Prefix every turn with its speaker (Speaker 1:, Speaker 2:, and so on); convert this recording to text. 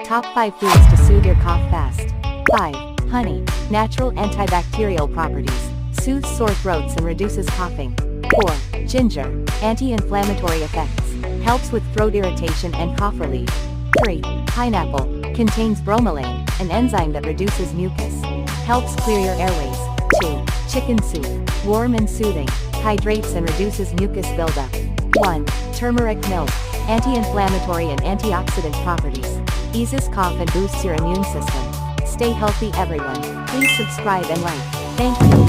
Speaker 1: Top 5 foods to soothe your cough fast. 5. Honey. Natural antibacterial properties. Soothes sore throats and reduces coughing. 4. Ginger. Anti-inflammatory effects. Helps with throat irritation and cough relief. 3. Pineapple. Contains bromelain, an enzyme that reduces mucus. Helps clear your airways. 2. Chicken soup. Warm and soothing. Hydrates and reduces mucus buildup. 1. Turmeric milk. Anti-inflammatory and antioxidant properties. Eases cough and boosts your immune system. Stay healthy everyone. Please subscribe and like. Thank you.